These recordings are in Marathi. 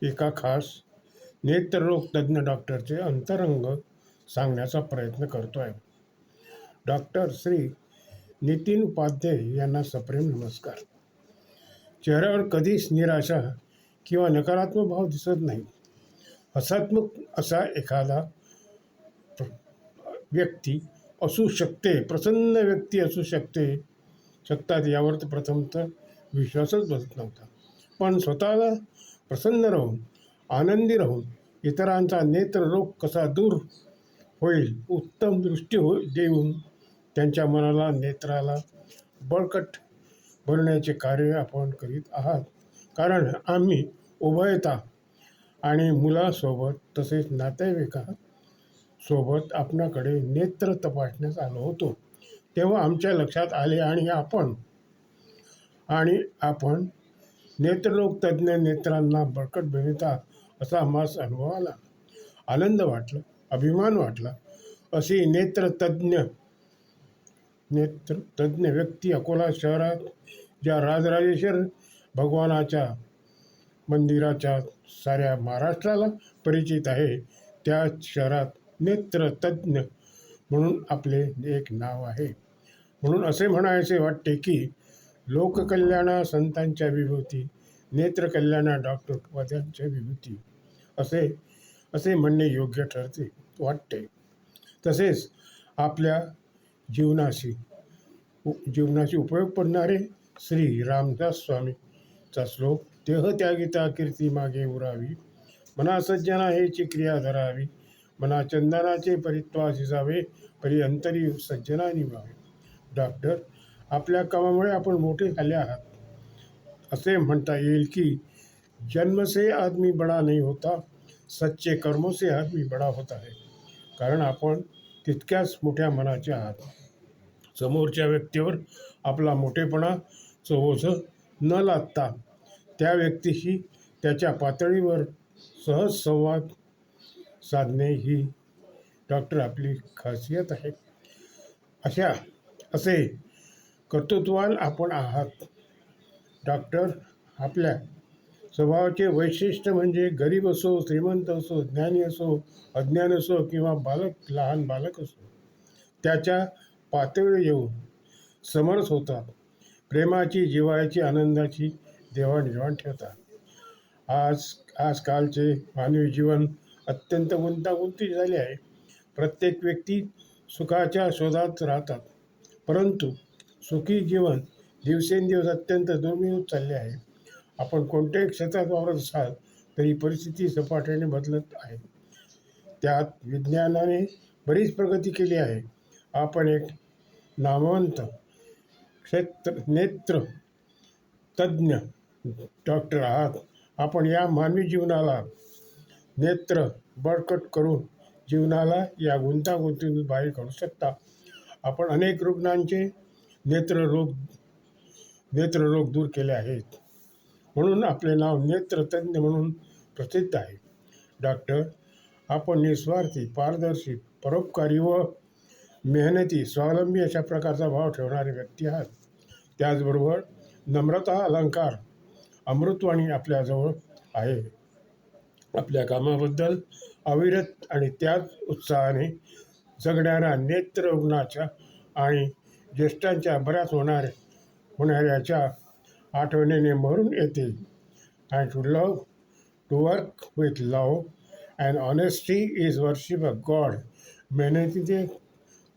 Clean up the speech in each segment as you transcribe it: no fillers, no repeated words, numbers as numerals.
एका खास नेत्ररोग तज्ज्ञ डॉक्टरचे अंतरंग सांगण्याचा प्रयत्न करतो आहे. डॉक्टर श्री नितीन उपाध्याय यांना सप्रेम नमस्कार. चेहऱ्यावर कधीच निराशा किंवा नकारात्मक भाव दिसत नाही. हसात्मक असा एखादा व्यक्ती असू शकते, प्रसन्न व्यक्ती असू शकतात यावर तर प्रथमतः विश्वासच बसत नव्हता. पण स्वतःला प्रसन्न राहून, आनंदी राहून इतरांचा नेत्ररोग कसा दूर होईल, उत्तम दृष्टी देऊन त्यांच्या मनाला, नेत्राला बळकट बनवण्याचे कार्य आपण करीत आहात. कारण आम्ही उभयता आणि मुलासोबत तसेच नातेवाईकासोबत आपणाकडे नेत्र तपासण्यास आलो होतो. तेव्हा आमच्या लक्षात आले आणि आपण नेत्ररोग तज्ज्ञ नेत्रांना बळकट बनविता असा आम्हास अनुभव आला. आनंद वाटला, अभिमान वाटला. अशी नेत्रतज्ञ व्यक्ती अकोला शहरात ज्या राजराजेश्वर भगवानाच्या मंदिराच्या साऱ्या महाराष्ट्राला परिचित आहे, त्या शहरात नेत्रतज्ञ म्हणून आपले एक नाव आहे. म्हणून असे म्हणायचे वाटते की लोककल्याणा संतांच्या विभूती, नेत्रकल्याणा डॉक्टर उपाध्यायांच्या विभूती असे म्हणणे योग्य ठरते वाटते. तसेच आपल्या जीवनाशी उपयोग पडणारे श्री रामदास स्वामीचा श्लोक, देहत्यागिता कीर्ती मागे उरावी, मना सज्जना हेची क्रिया धरावी, मना चंदनाचे परित्वासी जावे, परी अंतरी सज्जना निभावे. डॉक्टर, आपल्या कामामुळे आपण मोठे झाले आहात. असे म्हणता येईल की जन्म से आदमी बडा नहीं होता, सच्चे कर्मों से आदमी बडा होता है. कारण आपण तितक्याच मोठ्या मनाचे आहात. समोरच्या व्यक्तीवर आपला मोठेपणा ओझं न लादता त्या व्यक्तीशी त्याच्या पातळीवर सहज संवाद साधणे ही डॉक्टर आपली खासियत आहे. असे कर्तृत्ववान आपण आहात. डॉक्टर, आपल्या स्वभावाचे वैशिष्ट्य म्हणजे गरीब असो, श्रीमंत असो, ज्ञानी असो, अज्ञान असो किंवा लहान बालक असो, त्याच्या पातळीवर येऊन समरस होतात. प्रेमाची, जिव्हाळ्याची, आनंदाची देवाणघेवाण ठेवतात. आजकालचे मानवी जीवन अत्यंत गुंतागुंतीचे झाले आहे. प्रत्येक व्यक्ती सुखाच्या शोधात राहतात, परंतु सुखी जीवन दिवसेंदिवस अत्यंत दुर्मिळ होत चालले आहे. आपण कोणत्याही क्षेत्रात वावरत असाल तरी परिस्थिती झपाट्याने बदलत आहे. त्यात विज्ञानाने बरीच प्रगती केली आहे. आपण एक नामवंत नेत्र तज्ज्ञ डॉक्टर आहात. आपण या मानवी जीवनाला नेत्र बळकट करून जीवनाला या गुंतागुंतीतून बाहेर काढू शकता. आपण अनेक रुग्णांचे नेत्ररोग दूर केले आहेत. म्हणून आपले नाव नेत्रतज्ञ म्हणून प्रसिद्ध आहे. डॉक्टर, आपण निस्वार्थी, पारदर्शी, परोपकारी व मेहनती, स्वावलंबी अशा प्रकारचा भाव ठेवणारे व्यक्ती आहात. त्याचबरोबर नम्रता, अलंकार, अमृतवाणी आपल्याजवळ आहे. आपल्या कामाबद्दल अविरत आणि त्याच उत्साहाने जगणाऱ्या नेत्र रुग्णाच्या आणि ज्येष्ठांच्या बऱ्याच होणाऱ्याच्या आठवणीने भरून येते. And to work with love and honesty is worship a god. मेहनतीचे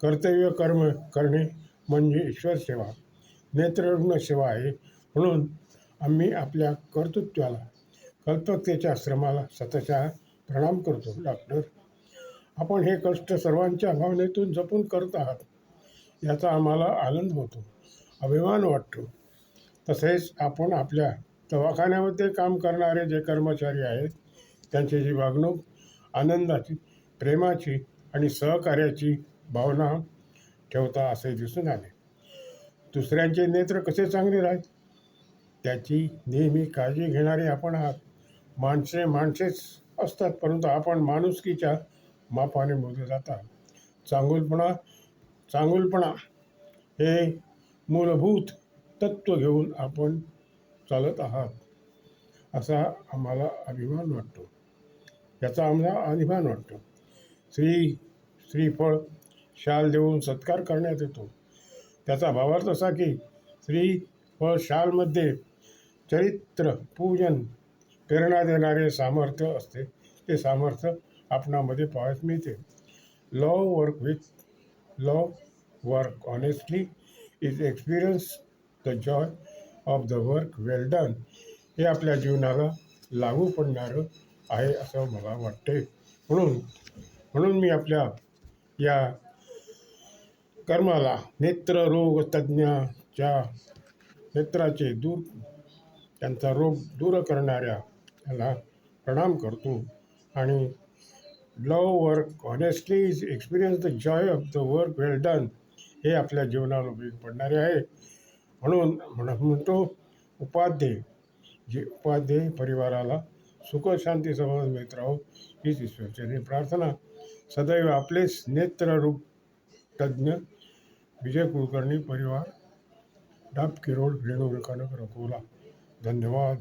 कर्तव्य कर्म करणे म्हणजे ईश्वर सेवा, नेत्ररुग्ण सेवा आहे. म्हणून आम्ही आपल्या कर्तृत्वाला, कल्पकतेच्या श्रमाला सतशः प्रणाम करतो. डॉक्टर, आपण हे कष्ट सर्वांच्या भावनेतून जपून करत आहात याचा आम्हाला आनंद होतो, अभिमान वाटतो. तसेच आपण आपल्या दवाखान्यामध्ये काम करणारे जे कर्मचारी आहेत त्यांची जी वागणूक आनंदाची, प्रेमाची आणि सहकार्याची भावना ठेवता असे दिसून आले. दुसऱ्यांचे नेत्र कसे चांगले राहील त्याची नेहमी काळजी घेणारे आपण आहात. माणसेच असतात, परंतु आपण माणुसकीच्या मापाने मोजले जातात. चांगुलपणा हे मूलभूत तत्त्व घेऊन आपण चालत आहात. असा आम्हाला अभिमान वाटतो. याचा आम्हाला अभिमान वाटतो. श्रीफळ शाल देऊन सत्कार करण्यात येतो. त्याचा भावार्थ असा की श्रीफळ शालमध्ये चरित्र पूजन प्रेरणा देणारे सामर्थ्य असते. ते सामर्थ्य आपणामध्ये पाहायला मिळते. Love work honestly is experience the joy of the work well done. हे आपल्या जीवनाला लागू पडणारं आहे असं मला वाटते. म्हणून म्हणून मी आपल्या या कर्माला नेत्ररोग तज्ज्ञाच्या त्यांचा रोग दूर करणाऱ्या याला प्रणाम करतो. आणि love work honestly is experience the joy of the work well done हे आपल्या जीवनाला उपयोग पडणारे आहे. म्हणतो उपाध्ये परिवाराला सुख शांती समाज मिळत राहो हीच ईश्वरचरणी प्रार्थना. सदैव आपलेच नेत्ररोग तज्ज्ञ विजय कुलकर्णी, परिवार, डाब किरोड, रेणू रेखानगर, अकोला. धन्यवाद.